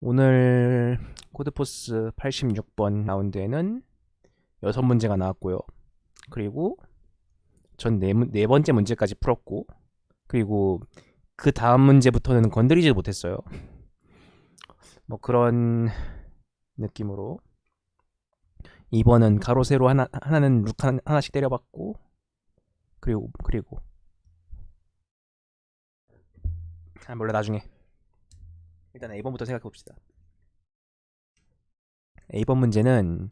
오늘 코드포스 86번 라운드에는 6문제가 나왔고요. 그리고 전 네 번째 문제까지 풀었고, 그리고 그 다음 문제부터는 건드리지 못했어요. 뭐 그런 느낌으로 이번은 가로 세로 하나는 룩 하나씩 때려봤고, 그리고 몰라, 나중에 일단 A번부터 생각해 봅시다. A번 문제는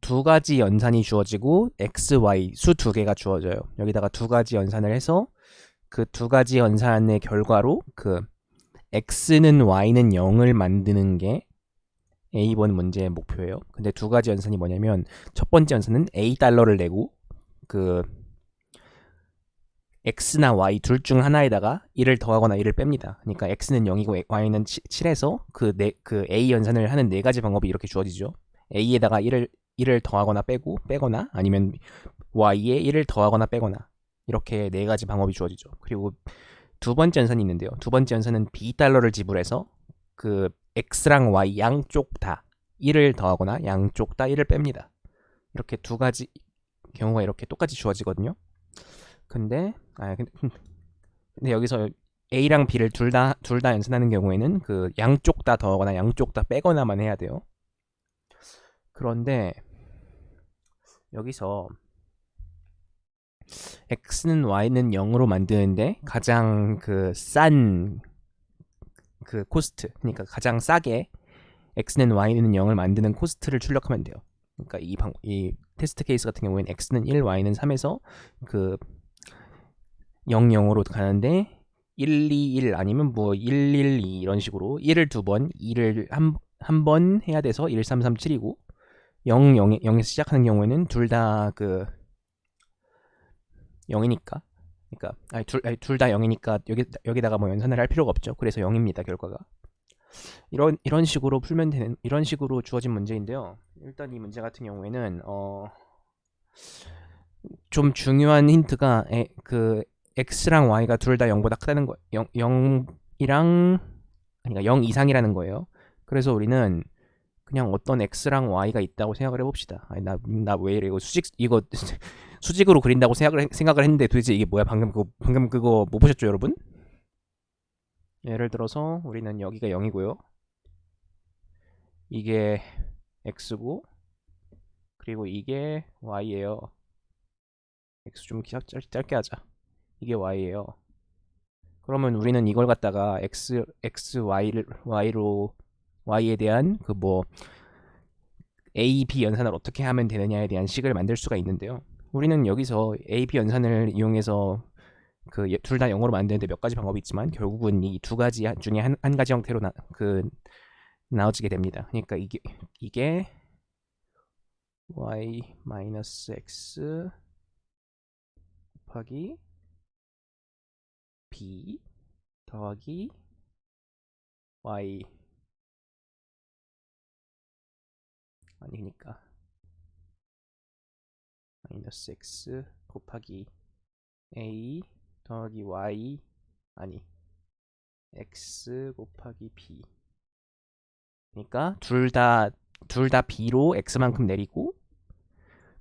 두 가지 연산이 주어지고 x, y 수 두 개가 주어져요. 여기다가 두 가지 연산을 해서 그 두 가지 연산의 결과로 그 x는 y는 0을 만드는 게 A번 문제의 목표예요. 근데 두 가지 연산이 뭐냐면, 첫 번째 연산은 $A 내고 그 x나 y 둘 중 하나에다가 1을 더하거나 1을 뺍니다. 그러니까 x는 0이고 y는 7해서 그 A 연산을 하는 네 가지 방법이 이렇게 주어지죠. A에다가 1을 더하거나 빼거나 아니면 y에 1을 더하거나 빼거나, 이렇게 네 가지 방법이 주어지죠. 그리고 두 번째 연산이 있는데요. 두 번째 연산은 $B 지불해서 그 x랑 y 양쪽 다 1을 더하거나 양쪽 다 1을 뺍니다. 이렇게 두 가지 경우가 이렇게 똑같이 주어지거든요. 근데 여기서 A랑 B를 둘 다 연산하는 경우에는 그 양쪽 다 더하거나 양쪽 다 빼거나만 해야 돼요. 그런데 여기서 x는 y는 0으로 만드는데 가장 싼 코스트, 그러니까 가장 싸게 x는 y는 0을 만드는 코스트를 출력하면 돼요. 그러니까 이 테스트 케이스 같은 경우에는 x는 1, y는 3에서 그 0, 0으로 가는데 1, 2, 1 아니면 뭐 1, 1, 2 이런 식으로 1을 두 번, 2를 한 번 해야 돼서 1, 3, 3, 7이고, 0, 0에서 시작하는 경우에는 둘 다 0이니까, 그러니까 둘 다 0이니까 여기다가 뭐 연산을 할 필요가 없죠. 그래서 0입니다, 결과가. 이런 식으로 풀면 되는, 이런 식으로 주어진 문제인데요. 일단 이 문제 같은 경우에는 좀 중요한 힌트가 x랑 y가 둘 다 0보다 크다는 거, 0이랑 그러니까 0 이상이라는 거예요. 그래서 우리는 그냥 어떤 x랑 y가 있다고 생각을 해봅시다. 아니, 나 왜 이래, 이거 수직으로 그린다고 생각을 했는데 도대체 이게 뭐야? 방금 그거 못 보셨죠, 여러분? 예를 들어서 우리는 여기가 0이고요. 이게 x고, 그리고 이게 y예요. x 좀 짧게 하자. 이게 y예요. 그러면 우리는 이걸 갖다가 y에 대한 A, B 연산을 어떻게 하면 되느냐에 대한 식을 만들 수가 있는데요. 우리는 여기서 A, B 연산을 이용해서 둘 다 0으로 만드는데 몇 가지 방법이 있지만, 결국은 이 두 가지 중에 한 가지 형태로 나눠지게 됩니다. 그러니까 이게 y-x 곱하기 b 더하기 y, 아니 그러니까 마이너스 x 곱하기 a 더하기 y, 아니 x 곱하기 b. 그러니까 둘 다 b로 x만큼 내리고,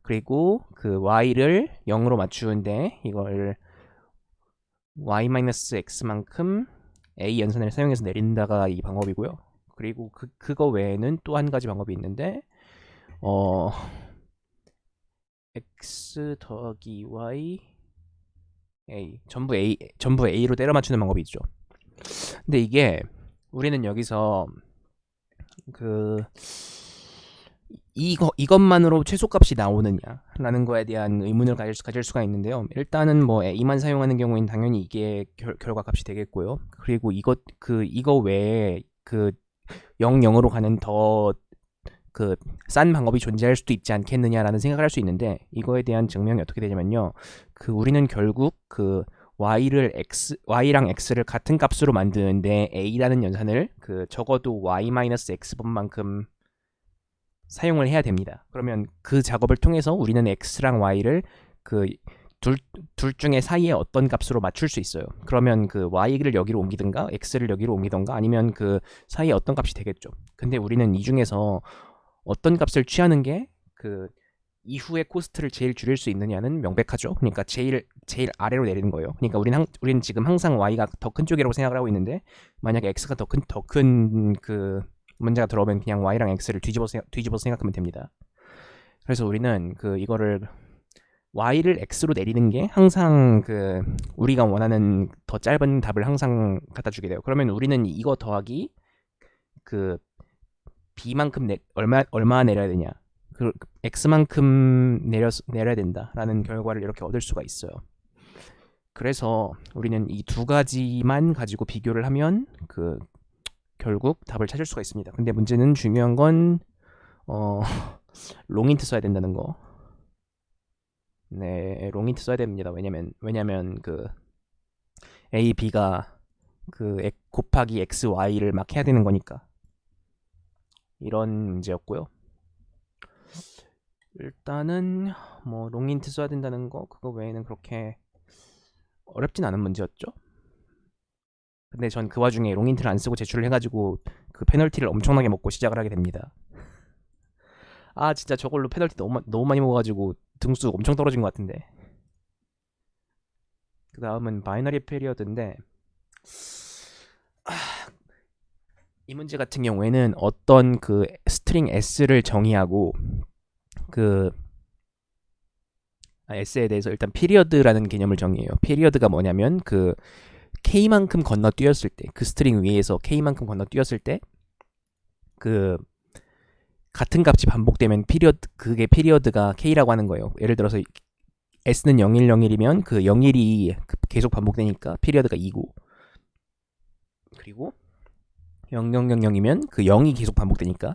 그리고 그 y를 0으로 맞추는데 이걸 y-x만큼 a 연산을 사용해서 내린다가 이 방법이고요. 그리고 그거 외에는 또 한 가지 방법이 있는데, 어 x 더하기 y 전부 a로 때려 맞추는 방법이 있죠. 근데 이게 우리는 여기서 이것만으로 최소값이 나오느냐라는 거에 대한 의문을 가질 수가 있는데요. 일단은 뭐 a만 사용하는 경우에는 당연히 이게 결과값이 되겠고요. 그리고 이거 외에 0, 0으로 가는 더 싼 방법이 존재할 수도 있지 않겠느냐라는 생각을 할 수 있는데, 이거에 대한 증명이 어떻게 되냐면요. 우리는 결국 y랑 x를 같은 값으로 만드는데 a라는 연산을 적어도 y-x번만큼 사용을 해야 됩니다. 그러면 그 작업을 통해서 우리는 x랑 y를 둘 중에 사이에 어떤 값으로 맞출 수 있어요. 그러면 그 y를 여기로 옮기든가 x를 여기로 옮기든가 아니면 그 사이에 어떤 값이 되겠죠. 근데 우리는 이 중에서 어떤 값을 취하는 게 그 이후의 코스트를 제일 줄일 수 있느냐는 명백하죠. 그러니까 제일 아래로 내리는 거예요. 그러니까 우리는 지금 항상 y가 더 큰 쪽이라고 생각을 하고 있는데 만약에 x가 더 큰 그 문제가 들어오면 그냥 y랑 x를 뒤집어서 생각하면 됩니다. 그래서 우리는 그 이거를 y를 x로 내리는 게 항상 그 우리가 원하는 더 짧은 답을 항상 갖다 주게 돼요. 그러면 우리는 이거 더하기 그 b만큼 얼마 내려야 되냐, 그 x만큼 내려야 된다라는 결과를 이렇게 얻을 수가 있어요. 그래서 우리는 이 두 가지만 가지고 비교를 하면 그 결국 답을 찾을 수가 있습니다. 근데 문제는 중요한 건 롱인트 써야 된다는 거. 네, 롱인트 써야 됩니다. 왜냐면 그 a, b가 그 곱하기 x, y를 막 해야 되는 거니까. 이런 문제였고요. 일단은 뭐 롱인트 써야 된다는 거 그거 외에는 그렇게 어렵진 않은 문제였죠. 근데 전 그 와중에 롱인트를 안 쓰고 제출을 해가지고 그 페널티를 엄청나게 먹고 시작을 하게 됩니다. 아 진짜 저걸로 페널티 너무 많이 먹어가지고 등수 엄청 떨어진 것 같은데. 그 다음은 바이너리 페리어드인데 이 문제 같은 경우에는 어떤 그 스트링 s를 정의하고 그 s에 대해서 일단 피리어드라는 개념을 정의해요. 피리어드가 뭐냐면 그 k만큼 건너뛰었을 때, 그 스트링 위에서 k만큼 건너뛰었을 때 그 같은 값이 반복되면 그게 피리어드가 k라고 하는 거예요. 예를 들어서 s는 0101이면 그 01이 계속 반복되니까 피리어드가 2고, 그리고 0000이면 그 0이 계속 반복되니까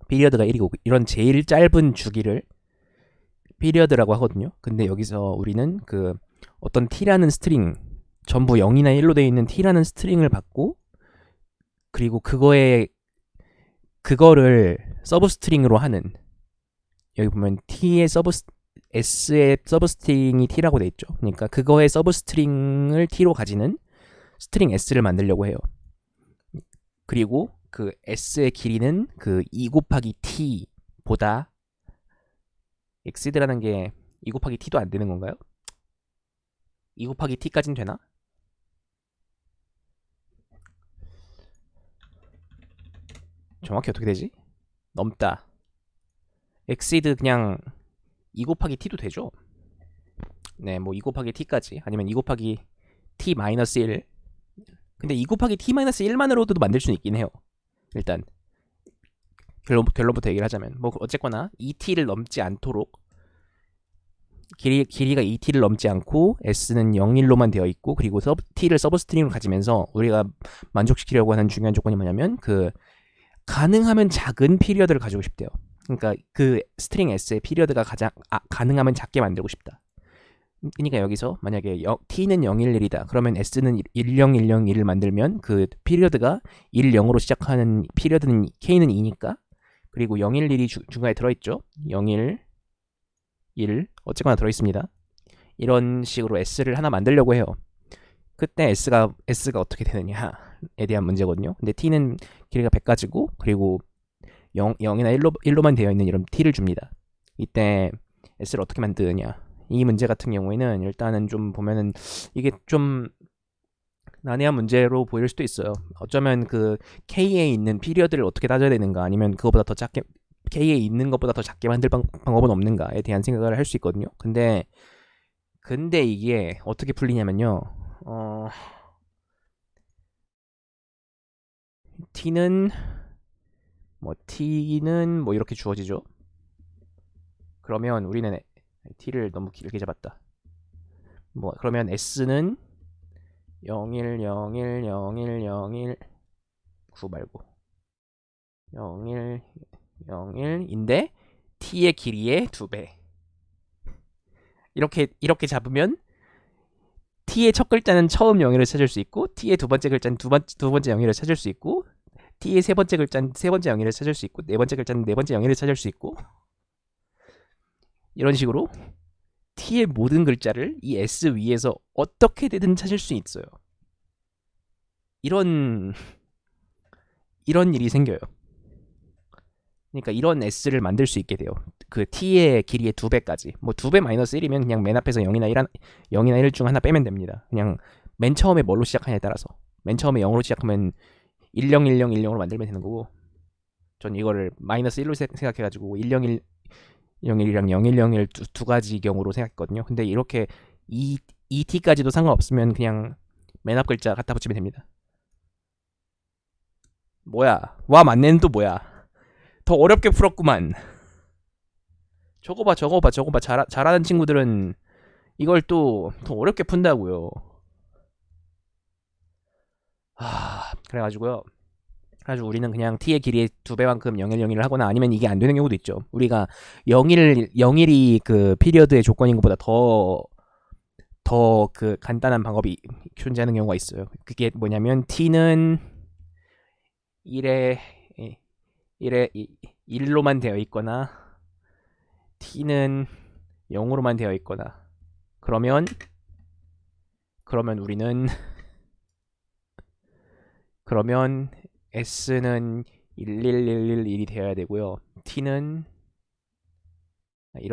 피리어드가 1이고, 이런 제일 짧은 주기를 피리어드라고 하거든요. 근데 여기서 우리는 그 어떤 t라는 스트링, 전부 0이나 1로 되어 있는 t라는 스트링을 받고, 그리고 그거를 서브스트링으로 하는, 여기 보면 t의 s의 서브스트링이 t라고 돼 있죠. 그러니까 그거의 서브스트링을 t로 가지는 스트링 s를 만들려고 해요. 그리고 그 s의 길이는 그 2 곱하기 t보다 exceed라는 게 2 곱하기 t도 안 되는 건가요? 2 곱하기 t까진 되나? 정확히 어떻게 되지? 넘다. exceed 그냥 2 곱하기 t도 되죠? 네, 뭐 2 곱하기 t까지, 아니면 2 곱하기 t 마이너스 1. 근데 2 곱하기 t 마이너스 1만으로도 만들 수는 있긴 해요. 일단 결론부터 얘기를 하자면 뭐 어쨌거나 2t를 넘지 않도록, 길이가 2t를 넘지 않고 s는 0일로만 되어 있고, 그리고 t를 서브스트링으로 가지면서 우리가 만족시키려고 하는 중요한 조건이 뭐냐면 그 가능하면 작은 피리어드를 가지고 싶대요. 그러니까 그 스트링 s의 피리어드가 가능하면 작게 만들고 싶다. 그러니까 여기서 만약에 t는 011이다. 그러면 s는 10101을 만들면 그 피리어드가 10으로 시작하는 피리어드는 k는 2니까, 그리고 011이 중간에 들어있죠. 011 어쨌거나 들어있습니다. 이런 식으로 s를 하나 만들려고 해요. 그때 s가 어떻게 되느냐에 대한 문제거든요. 근데 t는 길이가 100가지고 그리고 0이나 1로만 되어 있는 이런 t를 줍니다. 이때 s를 어떻게 만드느냐, 이 문제 같은 경우에는 일단은 좀 보면은 이게 좀 난해한 문제로 보일 수도 있어요. 어쩌면 그 k에 있는 피리어드를 어떻게 따져야 되는가, 아니면 그거보다 더 작게, k에 있는 것보다 더 작게 만들 방법은 없는가에 대한 생각을 할 수 있거든요. 근데 이게 어떻게 풀리냐면요. t는 뭐 이렇게 주어지죠. 그러면 우리는 t를 너무 길게 잡았다. 뭐 그러면 s는 01010101 9 말고 0101인데 t의 길이의 2배. 이렇게 잡으면 t의 첫 글자는 처음 0일을 찾을 수 있고, t의 두 번째 글자는 두 번째 0일을 찾을 수 있고, t의 세 번째 글자는 세 번째 0일을 찾을 수 있고, 네 번째 글자는 네 번째 0일을 찾을 수 있고, 이런 식으로 t의 모든 글자를 이 s 위에서 어떻게든 찾을 수 있어요. 이런 일이 생겨요. 그러니까 이런 s를 만들 수 있게 돼요. 그 t의 길이의 2배까지. 뭐 2배 마이너스 1이면 그냥 맨 앞에서 0이나 1 중 하나 빼면 됩니다. 그냥 맨 처음에 뭘로 시작하냐에 따라서. 맨 처음에 0으로 시작하면 101010으로 만들면 되는 거고, 전 이거를 마이너스 1로 생각해가지고 101 01이랑 0101 두 가지 경우로 생각했거든요. 근데 이렇게 t까지도 상관없으면 그냥 맨 앞 글자 갖다 붙이면 됩니다. 뭐야? 와 맞네는 또 뭐야? 더 어렵게 풀었구만. 저거 봐. 잘하는 친구들은 이걸 또 더 어렵게 푼다고요. 그래가지고 우리는 그냥 t의 길이의 2배만큼 0101을 하거나, 아니면 이게 안 되는 경우도 있죠. 우리가 01이 그 피리어드의 조건인 것보다 더 그 간단한 방법이 존재하는 경우가 있어요. 그게 뭐냐면 t는 1에 1로만 되어 있거나 t는 0으로만 되어 있거나, 그러면 우리는 s는 11111이 되어야 되고요. t는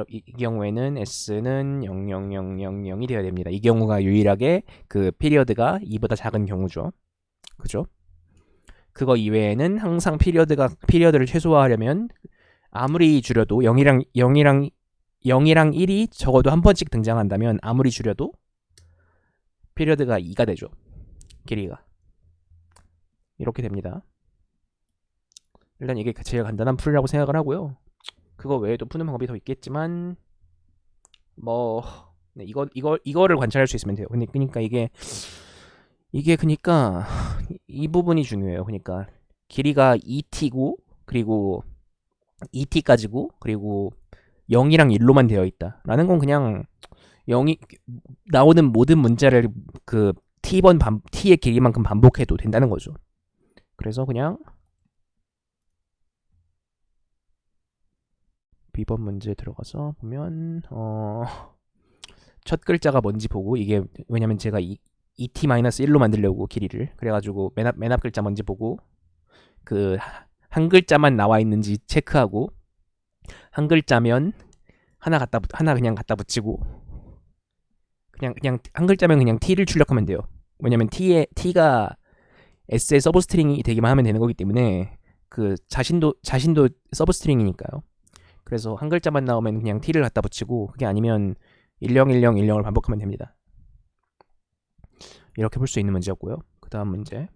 이 경우에는 s는 00000이 되어야 됩니다. 이 경우가 유일하게 그 피리어드가 2보다 작은 경우죠. 그죠? 그거 이외에는 항상 피리어드를 최소화하려면 아무리 줄여도 0이랑 1이 적어도 한 번씩 등장한다면 아무리 줄여도 피리어드가 2가 되죠. 길이가. 이렇게 됩니다. 일단 이게 제일 간단한 풀이라고 생각을 하고요. 그거 외에도 푸는 방법이 더 있겠지만 뭐 네, 이거를 관찰할 수 있으면 돼요. 그러니까 이게 그러니까 이 부분이 중요해요. 그러니까 길이가 2t고 그리고 2t까지고 그리고 0이랑 1로만 되어 있다라는 건 그냥 0이 나오는 모든 문자를 그 t의 길이만큼 반복해도 된다는 거죠. 그래서 그냥 B번 문제에 들어가서 보면 첫 글자가 뭔지 보고, 이게 왜냐면 제가 2t-1로 만들려고 길이를, 그래가지고 맨 앞 글자 뭔지 보고 그 한 글자만 나와 있는지 체크하고, 한 글자면 하나 그냥 갖다 붙이고, 그냥 한 글자면 그냥 t를 출력하면 돼요. 왜냐면 t가 s의 서브스트링이 되기만 하면 되는 거기 때문에 그 자신도 서브스트링이니까요. 그래서 한 글자만 나오면 그냥 t를 갖다 붙이고, 그게 아니면 101010을 반복하면 됩니다. 이렇게 볼 수 있는 문제였고요. 그 다음 문제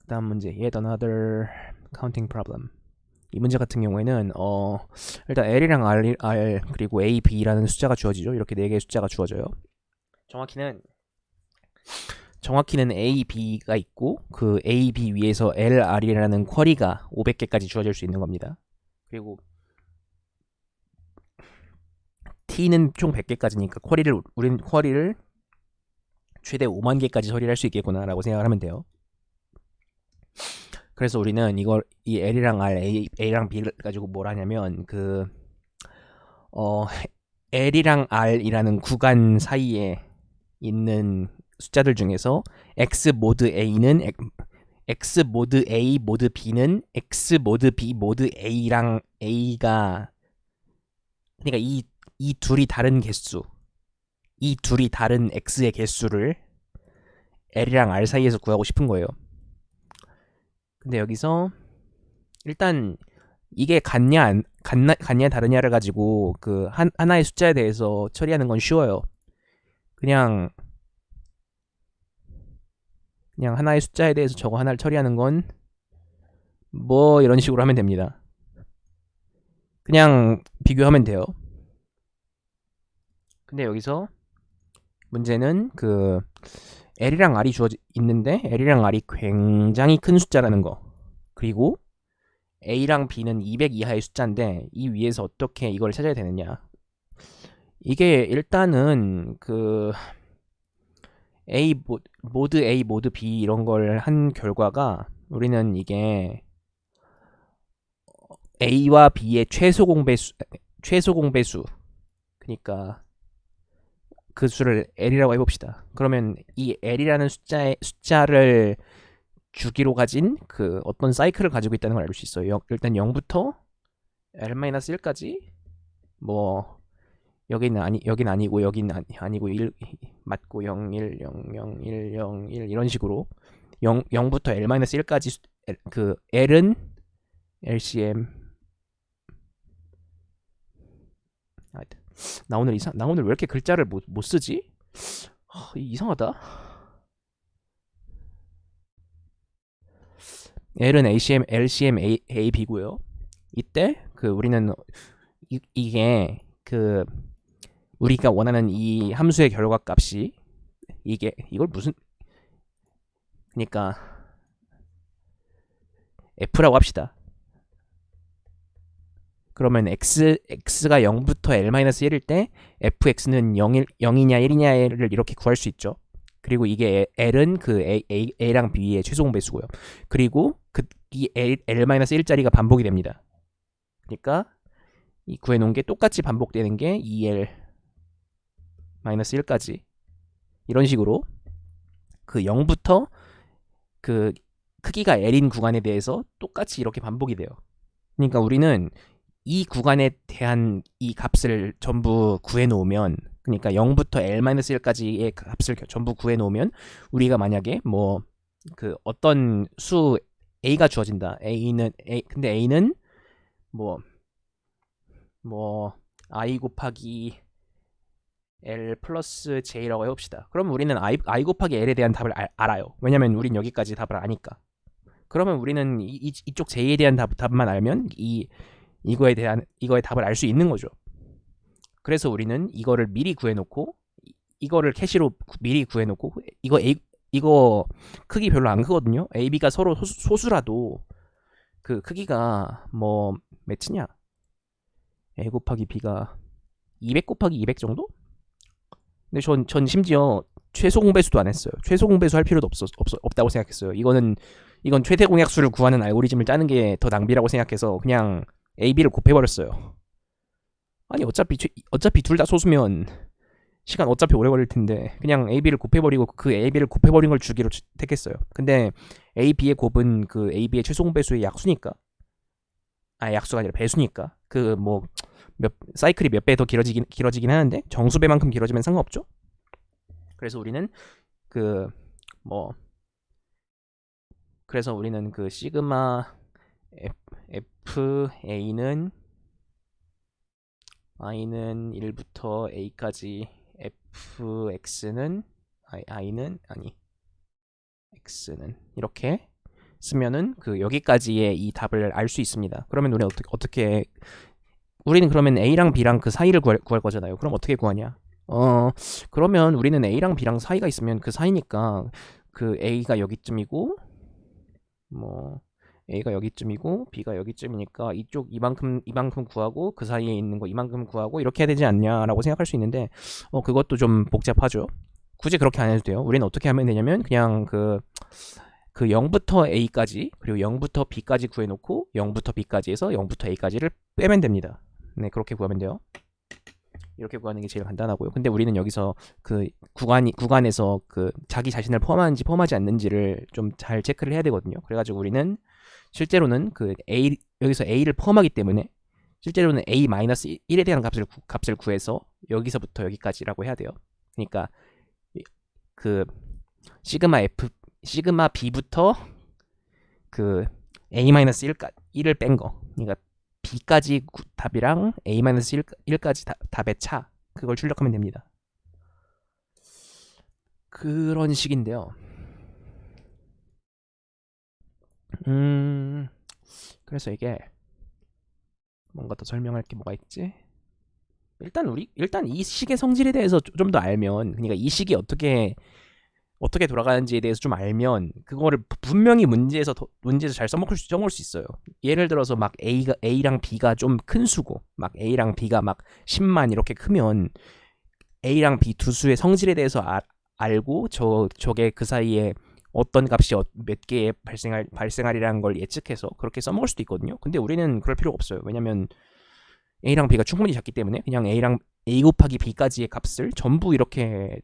yet another counting problem. 이 문제 같은 경우에는 일단 L이랑 R 그리고 A, B라는 숫자가 주어지죠. 이렇게 4개의 숫자가 주어져요. 정확히는 A, B가 있고 그 A, B 위에서 L, R이라는 쿼리가 500개까지 주어질 수 있는 겁니다. 그리고 T는 총 100개까지니까 우리는 쿼리를 최대 5만 개까지 처리할 수 있겠구나라고 생각을 하면 돼요. 그래서 우리는 이 L이랑 R, A랑 B를 가지고 뭘 하냐면 L이랑 R이라는 구간 사이에 있는 숫자들 중에서 X 모드 A는 X 모드 A 모드 B는 X 모드 B 모드 A랑 A가, 그러니까 이 둘이 다른 개수, 이 둘이 다른 X의 개수를 L이랑 R 사이에서 구하고 싶은 거예요. 근데 여기서 일단 이게 같냐 다르냐를 가지고 그 하나의 숫자에 대해서 처리하는 건 쉬워요. 그냥 하나의 숫자에 대해서 저거 하나를 처리하는 건 뭐 이런 식으로 하면 됩니다. 그냥 비교하면 돼요. 근데 여기서 문제는 그 L이랑 R이 주어져 있는데 L이랑 R이 굉장히 큰 숫자라는 거, 그리고 A랑 B는 200 이하의 숫자인데 이 위에서 어떻게 이걸 찾아야 되느냐. 이게 일단은 그 모드 A 모드 B 이런 걸 한 결과가, 우리는 이게 A와 B의 최소 공배수 그러니까 그 수를 L이라고 해봅시다. 그러면 이 L이라는 숫자를 주기로 가진 그 어떤 사이클을 가지고 있다는 걸 알 수 있어요. 일단 0부터 L-1까지 뭐 여긴 아니고 여긴 아니고 1 맞고 0, 1, 0, 0, 1, 0, 1 이런 식으로 0부터 L-1까지 그 L은 LCM 나 오늘 왜 이렇게 글자를 못 쓰지? 이상하다. L은 LCM AB고요. 이때 그 우리는 이게 그 우리가 원하는 이 함수의 결과값이 이걸 무슨 그러니까 F라고 합시다. 그러면 x가 0부터 L-1일 때 fx는 0이냐 1이냐를 이렇게 구할 수 있죠. 그리고 이게 L은 그 A랑 B의 최소 배수고요. 그리고 이 L-1짜리가 반복이 됩니다. 그러니까 이 구해놓은 게 똑같이 반복되는 게 2L-1까지 이런 식으로 그 0부터 그 크기가 L인 구간에 대해서 똑같이 이렇게 반복이 돼요. 그러니까 우리는 이 구간에 대한 이 값을 전부 구해놓으면 그러니까 0부터 L-1까지의 값을 전부 구해놓으면 우리가 만약에 뭐 그 어떤 수 A가 주어진다. 근데 A는 뭐 I 곱하기 L 플러스 J라고 해봅시다. 그럼 우리는 I 곱하기 L에 대한 답을 알아요. 왜냐면 우린 여기까지 답을 아니까. 그러면 우리는 이쪽 J에 대한 답만 알면 이거의 답을 알 수 있는 거죠. 그래서 우리는 이거를 미리 구해놓고 이거를 캐시로 미리 구해놓고 이거 크기 별로 안 크거든요. A, B가 서로 소수라도 그 크기가 뭐 몇이냐? A 곱하기 B가 200 곱하기 200 정도? 근데 전 심지어 최소 공배수도 안 했어요. 최소 공배수 할 필요도 없다고 생각했어요. 이건 최대 공약수를 구하는 알고리즘을 짜는 게 더 낭비라고 생각해서 그냥 A, B를 곱해버렸어요. 아니 어차피 둘 다 소수면 시간 어차피 오래 걸릴 텐데 그냥 A, B를 곱해버리고 그 A, B를 곱해버린 걸 주기로 택했어요. 근데 A, B의 곱은 그 A, B의 최소 공배수의 약수니까 약수가 아니라 배수니까 그 뭐 사이클이 몇 배 더 길어지긴 하는데 정수배만큼 길어지면 상관없죠. 그래서 우리는 그 시그마 FA는 i는 1부터 a까지 fx는 x는 이렇게 쓰면은 그 여기까지의 이 답을 알 수 있습니다. 그러면 우리는 우리는 그러면 a랑 b랑 그 사이를 구할 거잖아요. 그럼 어떻게 구하냐? 그러면 우리는 a랑 b랑 사이가 있으면 그 사이니까 그 a가 여기쯤이고 뭐 A가 여기쯤이고 B가 여기쯤이니까 이만큼 구하고 그 사이에 있는 거 이만큼 구하고 이렇게 해야 되지 않냐라고 생각할 수 있는데 그것도 좀 복잡하죠. 굳이 그렇게 안 해도 돼요. 우리는 어떻게 하면 되냐면 그냥 그 0부터 A까지 그리고 0부터 B까지 구해놓고 0부터 B까지 해서 0부터 A까지를 빼면 됩니다. 네, 그렇게 구하면 돼요. 이렇게 구하는 게 제일 간단하고요. 근데 우리는 여기서 그 구간에서 그 자기 자신을 포함하는지 포함하지 않는지를 좀 잘 체크를 해야 되거든요. 그래가지고 우리는 실제로는 그 여기서 A를 포함하기 때문에 실제로는 A-1에 대한 값을 구해서 여기서부터 여기까지라고 해야 돼요. 그러니까 그 시그마 B부터 그 A-1을 뺀 거. 그러니까 B까지 답이랑 A-1까지 답의 차. 그걸 출력하면 됩니다. 그런 식인데요. 그래서 이게 뭔가 더 설명할 게 뭐가 있지? 일단 이 식의 성질에 대해서 좀 더 알면, 그러니까 이 식이 어떻게 돌아가는지에 대해서 좀 알면 그거를 분명히 문제에서 잘 써먹을 수 있어요. 예를 들어서 막 A랑 B가 좀 큰 수고 막 A랑 B가 막 10만 이렇게 크면 A랑 B 두 수의 성질에 대해서 알고 저게 그 사이에 어떤 값이 몇 개에 발생하리라는 걸 예측해서 그렇게 써먹을 수도 있거든요. 근데 우리는 그럴 필요가 없어요. 왜냐면 A랑 B가 충분히 작기 때문에 그냥 a 곱하기 b까지의 값을 전부 이렇게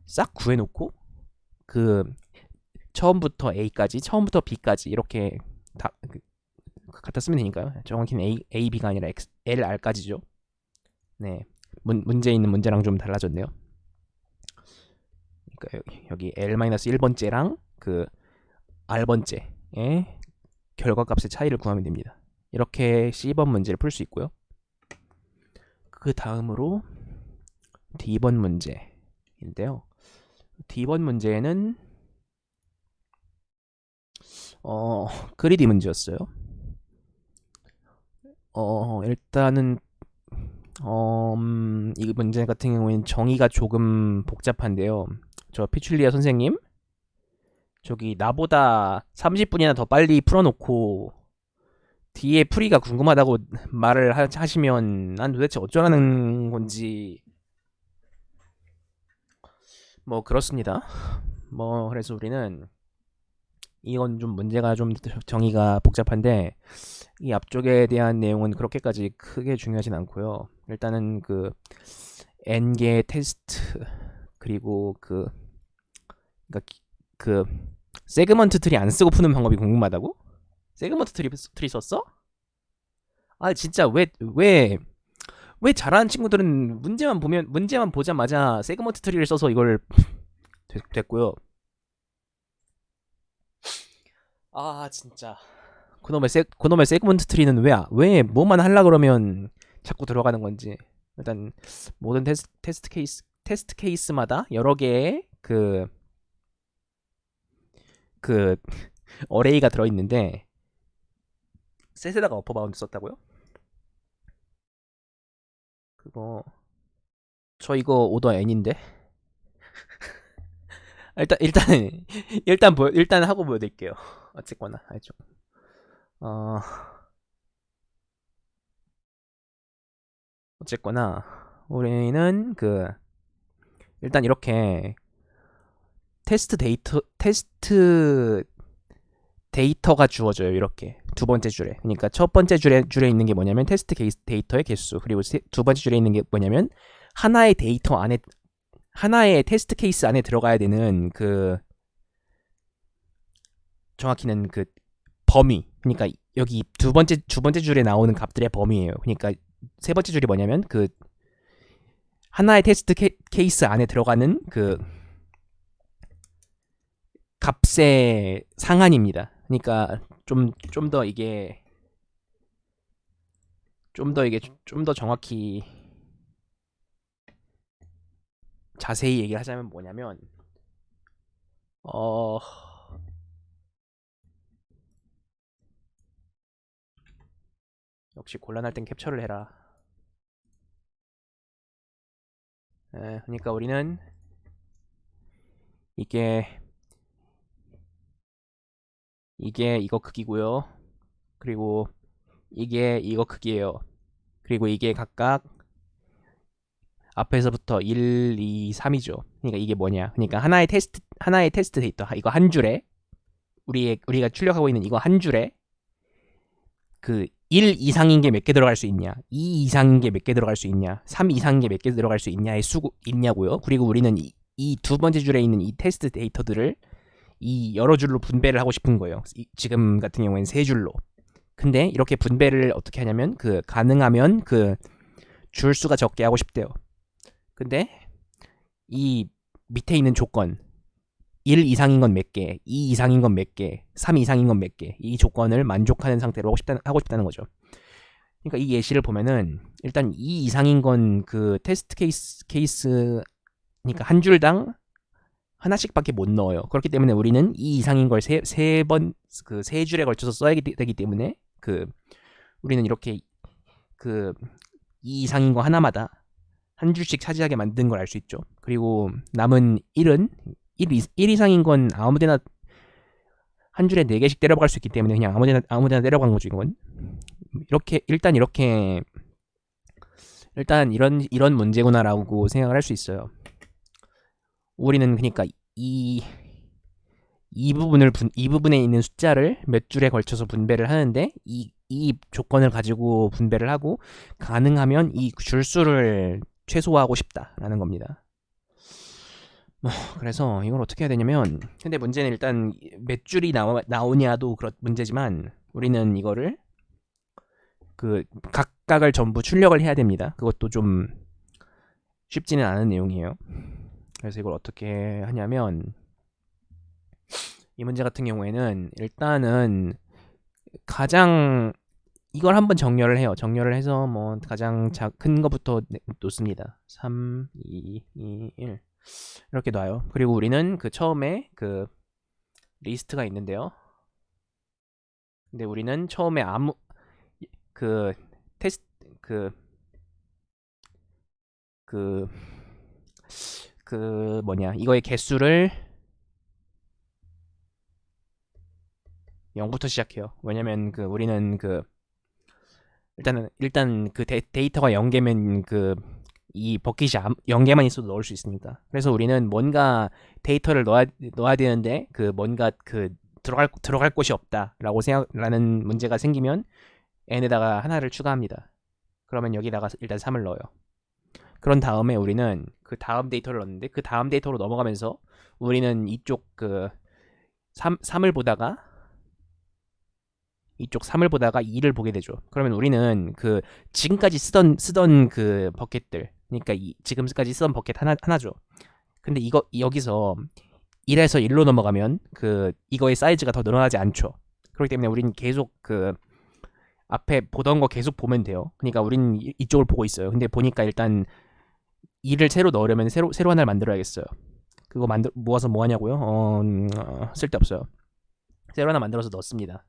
싹 구해놓고 그 처음부터 a까지, 처음부터 b까지 이렇게 다 갖다 쓰면 되니까요. 정확히는 a, b가 아니라 l, r까지죠. 네, 문제 있는 문제랑 좀 달라졌네요. 그러니까 여기 l-1번째랑 그 r번째의 결과값의 차이를 구하면 됩니다. 이렇게 C번 문제를 풀 수 있고요. 그 다음으로 D번 문제인데요. D번 문제는 그리디 문제였어요. 일단은 이 문제 같은 경우에는 정의가 조금 복잡한데요. 저 피출리아 선생님, 저기 나보다 30분이나 더 빨리 풀어놓고 뒤에 풀이가 궁금하다고 말을 하시면 난 도대체 어쩌라는 건지 뭐 그렇습니다. 뭐 그래서 우리는 이건 좀 문제가 좀 정의가 복잡한데 이 앞쪽에 대한 내용은 그렇게까지 크게 중요하진 않고요. 일단은 그 n개 테스트 그리고 그러니까 그 세그먼트 트리 안 쓰고 푸는 방법이 궁금하다고? 세그먼트 트리 썼어? 아 진짜 왜 잘하는 친구들은 문제만 보자마자 세그먼트 트리를 써서 이걸 됐고요. 아 진짜 그놈의 세그먼트 트리는 왜 뭐만 하려 그러면 자꾸 들어가는 건지. 일단 모든 테스트 케이스마다 여러 개의 그 어레이가 들어있는데 셋에다가 어퍼바운드 썼다고요? 그거 저 이거 오더 n인데 일단 하고 보여드릴게요. 어쨌거나 알죠. 어쨌거나 우리는 일단 이렇게 테스트 데이터가 주어져요. 이렇게 두 번째 줄에. 그러니까 첫 번째 줄에 있는 게 뭐냐면 테스트 데이터의 개수, 그리고 두 번째 줄에 있는 게 뭐냐면 하나의 테스트 케이스 안에 들어가야 되는 정확히는 범위. 그러니까 여기 두 번째 줄에 나오는 값들의 범위예요. 그러니까 세 번째 줄이 뭐냐면 하나의 테스트 케이스 안에 들어가는 값의 상한입니다. 그러니까 좀 더 정확히 자세히 얘기를 하자면 뭐냐면 역시 곤란할 땐 캡처를 해라. 그러니까 우리는 이게 이거 크기고요. 그리고 이게 이거 크기예요. 그리고 이게 각각 앞에서부터 1, 2, 3이죠. 그러니까 이게 뭐냐? 그러니까 하나의 테스트 데이터 이거 한 줄에 우리가 출력하고 있는 이거 한 줄에 1 이상인 게 몇 개 들어갈 수 있냐, 2 이상인 게 몇 개 들어갈 수 있냐, 3 이상인 게 몇 개 들어갈 수 있냐의 있냐고요. 그리고 우리는 이 두 번째 줄에 있는 이 테스트 데이터들을 이 여러 줄로 분배를 하고 싶은 거예요. 지금 같은 경우에는 세 줄로. 근데 이렇게 분배를 어떻게 하냐면 가능하면 줄수가 적게 하고 싶대요. 근데 이 밑에 있는 조건 1 이상인 건 몇 개, 2 이상인 건 몇 개, 3 이상인 건 몇 개, 이 조건을 만족하는 상태로 하고 싶다는 거죠. 그러니까 이 예시를 보면은 일단 2 이상인 건 테스트 케이스 그러니까 한 줄당 하나씩밖에 못 넣어요. 그렇기 때문에 우리는 2 이상인 걸 세 줄에 걸쳐서 써야 되기 때문에 우리는 이렇게 2 이상인 거 하나마다 한 줄씩 차지하게 만든 걸 알 수 있죠. 그리고 남은 1은 1 이상인 건 아무데나 한 줄에 4개씩 때려박을 수 있기 때문에 그냥 아무데나 때려간 거죠. 이건 일단 이런 문제구나라고 생각을 할 수 있어요. 우리는 그러니까 이 부분에 있는 숫자를 몇 줄에 걸쳐서 분배를 하는데 이 조건을 가지고 분배를 하고 가능하면 이 줄수를 최소화하고 싶다라는 겁니다. 그래서 이걸 어떻게 해야 되냐면, 근데 문제는 일단 몇 줄이 나오냐도 문제지만, 우리는 이거를 그 각각을 전부 출력을 해야 됩니다. 그것도 좀 쉽지는 않은 내용이에요. 그래서 이걸 어떻게 하냐면, 이 문제 같은 경우에는 일단은 가장 이걸 한번 정렬을 해요. 정렬을 해서 뭐 가장 큰 거부터 놓습니다. 3, 2, 1 이렇게 놔요. 그리고 우리는 그 처음에 그 리스트가 있는데요. 근데 우리는 처음에 아무 그 테스트 뭐냐 이거의 개수를 0부터 시작해요. 왜냐면 그 우리는 그 일단 그 데이터가 0개면 그 이 버킷이 0개만 있어도 넣을 수 있으니까. 그래서 우리는 뭔가 데이터를 넣어야 되는데 그 뭔가 그 들어갈 곳이 없다라고 생각라는 문제가 생기면 n에다가 하나를 추가합니다. 그러면 여기다가 일단 3을 넣어요. 그런 다음에 우리는 그 다음 데이터를 넣는데 그 다음 데이터로 넘어가면서 우리는 이쪽 그 3을 보다가 이쪽 3을 보다가 2를 보게 되죠. 그러면 우리는 그 지금까지 쓰던 그 버킷들, 그러니까 지금까지 쓰던 버킷 하나죠. 근데 여기서 1에서 1로 넘어가면 그 이거의 사이즈가 더 늘어나지 않죠. 그렇기 때문에 우리는 계속 그 앞에 보던 거 계속 보면 돼요. 그러니까 우리는 이쪽을 보고 있어요. 근데 보니까 일단 2를 새로 넣으려면 새로 하나를 만들어야겠어요. 그거 모아서 뭐 하냐고요? 쓸데없어요. 새로 하나 만들어서 넣습니다.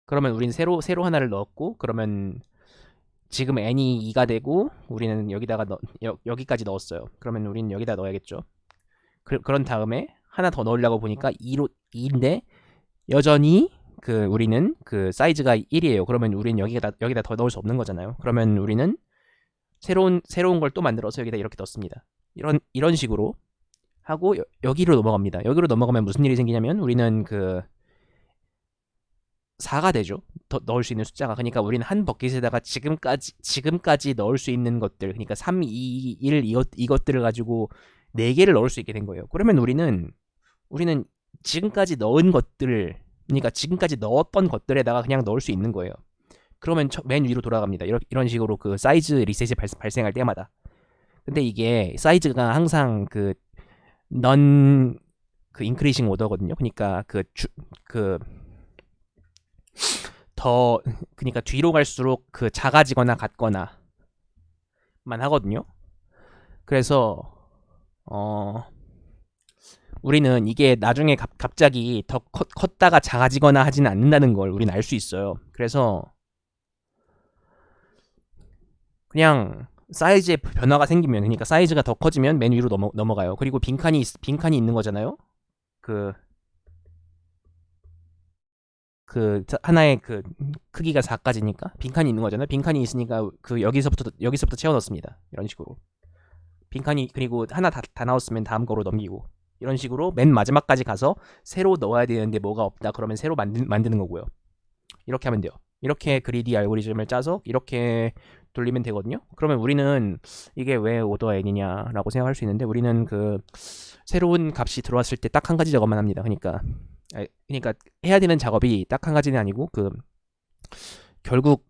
그러면 우리는 새로 하나를 넣었고, 그러면 지금 n이 2가 되고 우리는 여기다가 여기까지 넣었어요. 그러면 우리는 여기다 넣어야겠죠. 그런 다음에 하나 더 넣으려고 보니까 2인데 여전히 그 우리는 그 사이즈가 1이에요. 그러면 우리는 여기다 더 넣을 수 없는 거잖아요. 그러면 우리는 새로운 걸 또 만들어서 여기다 이렇게 넣습니다. 이런 식으로 하고 여기로 넘어갑니다. 여기로 넘어가면 무슨 일이 생기냐면 우리는 그 4가 되죠. 더 넣을 수 있는 숫자가. 그러니까 우리는 한 버킷에다가 지금까지 넣을 수 있는 것들, 그러니까 3, 2, 1 이것들을 가지고 4개를 넣을 수 있게 된 거예요. 그러면 우리는 지금까지 넣은 것들, 그러니까 지금까지 넣었던 것들에다가 그냥 넣을 수 있는 거예요. 그러면 맨 위로 돌아갑니다. 이런 식으로 그 사이즈 리셋이 발생할 때마다. 근데 이게 사이즈가 항상 그 인크리싱 오더거든요. 그러니까 그러니까 뒤로 갈수록 그 작아지거나 같거나만 하거든요. 그래서 우리는 이게 나중에 갑자기 더 컸다가 작아지거나 하지는 않는다는 걸 우리는 알 수 있어요. 그래서 그냥 사이즈에 변화가 생기면, 그러니까 사이즈가 더 커지면 맨 위로 넘어가요. 그리고 빈칸이 있는 거잖아요. 그 하나의 그 크기가 4까지니까 빈칸이 있는 거잖아요. 빈칸이 있으니까 그 여기서부터 채워 넣습니다. 이런 식으로 빈칸이, 그리고 하나 다 나왔으면 다음 거로 넘기고, 이런 식으로 맨 마지막까지 가서 새로 넣어야 되는데 뭐가 없다 그러면 새로 만드는 거고요. 이렇게 하면 돼요. 이렇게 그리디 알고리즘을 짜서 이렇게 돌리면 되거든요. 그러면 우리는 이게 왜 오더 n이냐라고 생각할 수 있는데, 우리는 그 새로운 값이 들어왔을 때 딱 한 가지 작업만 합니다. 그러니까 해야 되는 작업이 딱 한 가지는 아니고 그 결국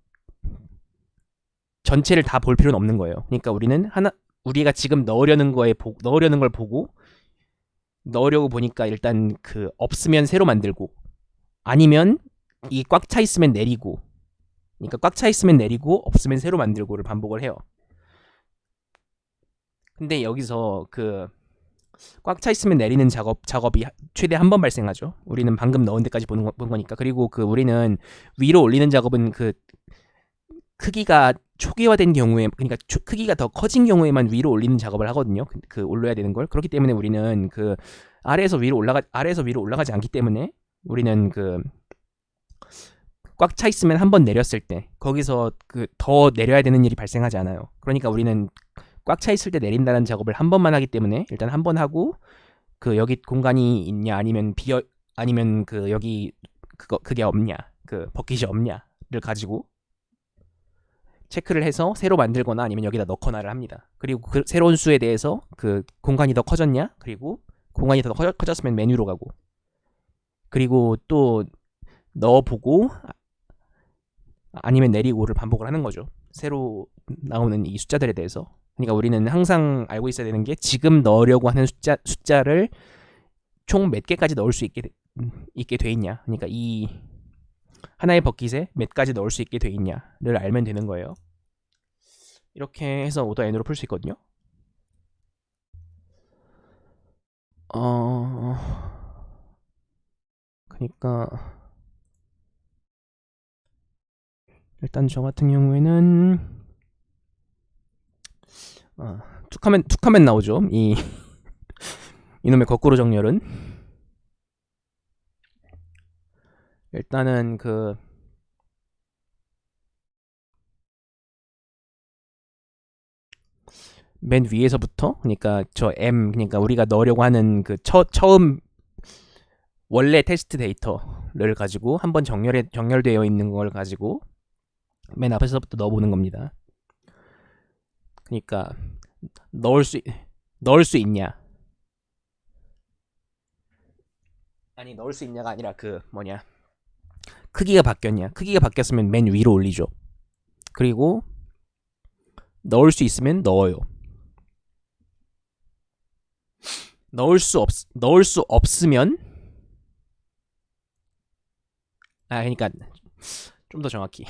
전체를 다 볼 필요는 없는 거예요. 그러니까 우리가 지금 넣으려는 걸 보고 넣으려고 보니까 일단 그 없으면 새로 만들고, 아니면 이 꽉 차 있으면 내리고, 그러니까 꽉 차 있으면 내리고 없으면 새로 만들고를 반복을 해요. 근데 여기서 그 꽉 차 있으면 내리는 작업이 최대 한 번 발생하죠. 우리는 방금 넣은 데까지 본 거니까. 그리고 그 우리는 위로 올리는 작업은 그 크기가 초기화된 경우에, 그러니까 크기가 더 커진 경우에만 위로 올리는 작업을 하거든요. 그 올려야 되는 걸. 그렇기 때문에 우리는 그 아래에서 위로 올라가지 않기 때문에 우리는 그 꽉 차 있으면 한 번 내렸을 때 거기서 그 더 내려야 되는 일이 발생하지 않아요. 그러니까 우리는 꽉 차 있을 때 내린다는 작업을 한 번만 하기 때문에 일단 한 번 하고, 그 여기 공간이 있냐 아니면 그 여기 그게 없냐, 그 버킷이 없냐를 가지고 체크를 해서 새로 만들거나 아니면 여기다 넣거나를 합니다. 그리고 그 새로운 수에 대해서 그 공간이 더 커졌냐? 그리고 공간이 더 커졌으면 메뉴로 가고, 그리고 또 넣어보고 아니면 내리고를 반복을 하는 거죠. 새로 나오는 이 숫자들에 대해서. 그러니까 우리는 항상 알고 있어야 되는 게 지금 넣으려고 하는 숫자를 총 몇 개까지 넣을 수 있게 돼 있냐. 그러니까 이 하나의 버킷에 몇 가지 넣을 수 있게 돼 있냐를 알면 되는 거예요. 이렇게 해서 오더 n으로 풀 수 있거든요. 그러니까 일단 저 같은 경우에는 툭하면 나오죠. 이놈의 거꾸로 정렬은 일단은 그 맨 위에서부터, 그러니까 저 m, 그러니까 우리가 넣으려고 하는 그 처음 원래 테스트 데이터를 가지고 한번 정렬되어 있는 걸 가지고 맨 앞에서부터 넣어보는 겁니다. 그러니까 넣을 수 있냐, 아니 넣을 수 있냐가 아니라 그 뭐냐, 크기가 바뀌었냐. 크기가 바뀌었으면 맨 위로 올리죠. 그리고 넣을 수 있으면 넣어요. 넣을 수 없으면, 그러니까 좀 더 정확히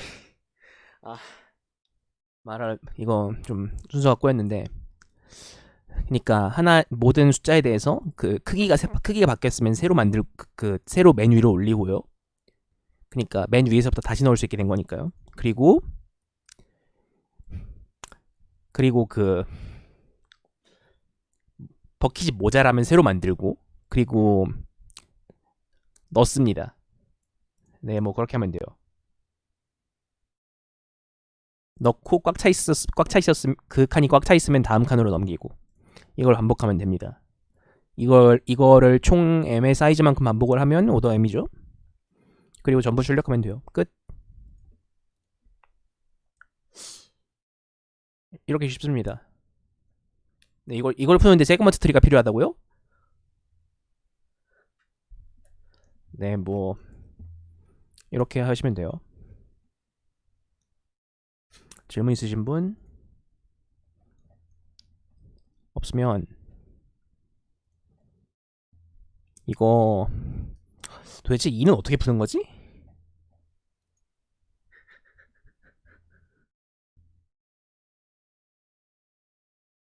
말할, 이거 좀 순서가 꼬였는데, 그러니까 모든 숫자에 대해서 그 크기가 바뀌었으면 새로 새로 맨 위로 올리고요. 그러니까 맨 위에서부터 다시 넣을 수 있게 된 거니까요. 그리고 그 버킷이 모자라면 새로 만들고, 그리고 넣습니다. 네, 뭐 그렇게 하면 돼요. 넣고 꽉 차 있었으면, 그 칸이 꽉 차 있으면 다음 칸으로 넘기고, 이걸 반복하면 됩니다. 이거를 총 m의 사이즈만큼 반복을 하면 오더 m이죠. 그리고 전부 출력하면 돼요. 끝. 이렇게 쉽습니다. 네, 이걸 푸는데 세그먼트 트리가 필요하다고요? 네, 뭐 이렇게 하시면 돼요. 질문 있으신 분 없으면, 이거 도대체 2는 어떻게 푸는 거지?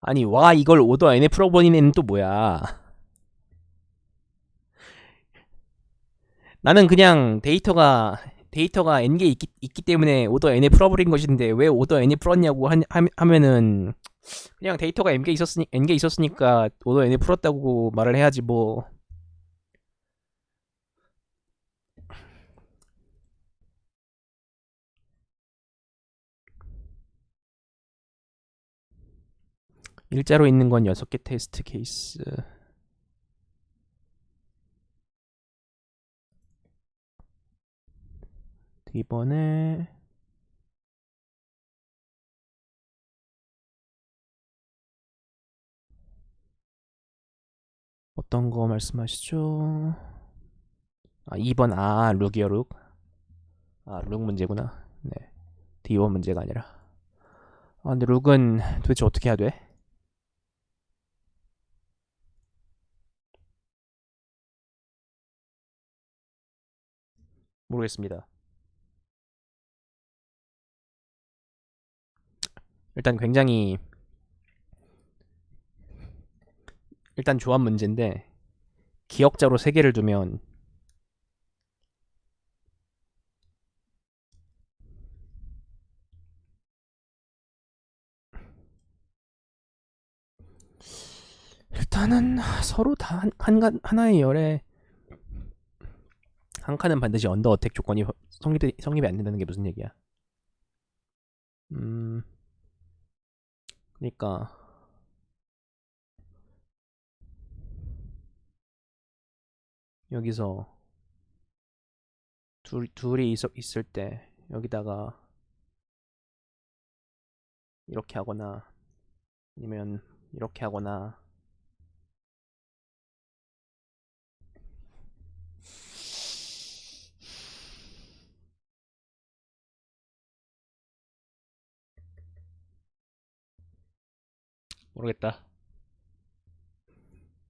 아니, 와, 이걸 오더 n에 풀어버린 애는 또 뭐야? 나는 그냥 데이터가 n개 있기 때문에 오더 n에 풀어버린 것인데, 왜 오더 n에 풀었냐고 하면은 그냥 데이터가 n개 있었으니까 오더 n에 풀었다고 말을 해야지 뭐. 일자로 있는 건 6개 테스트 케이스. 이번에 어떤 거 말씀하시죠? 2번, 룩이요, 룩. 룩 문제구나. 네, D1 문제가 아니라. 근데 룩은 도대체 어떻게 해야 돼? 모르겠습니다. 일단 굉장히, 일단 조합 문제인데, 기억자로 3개를 두면 일단은 서로 다 하나의 열에 한 칸은 반드시 언더 어택 조건이 성립이 안 된다는 게 무슨 얘기야? 음, 그러니까 여기서 둘이 있을 때 여기다가 이렇게 하거나 아니면 이렇게 하거나 모르겠다.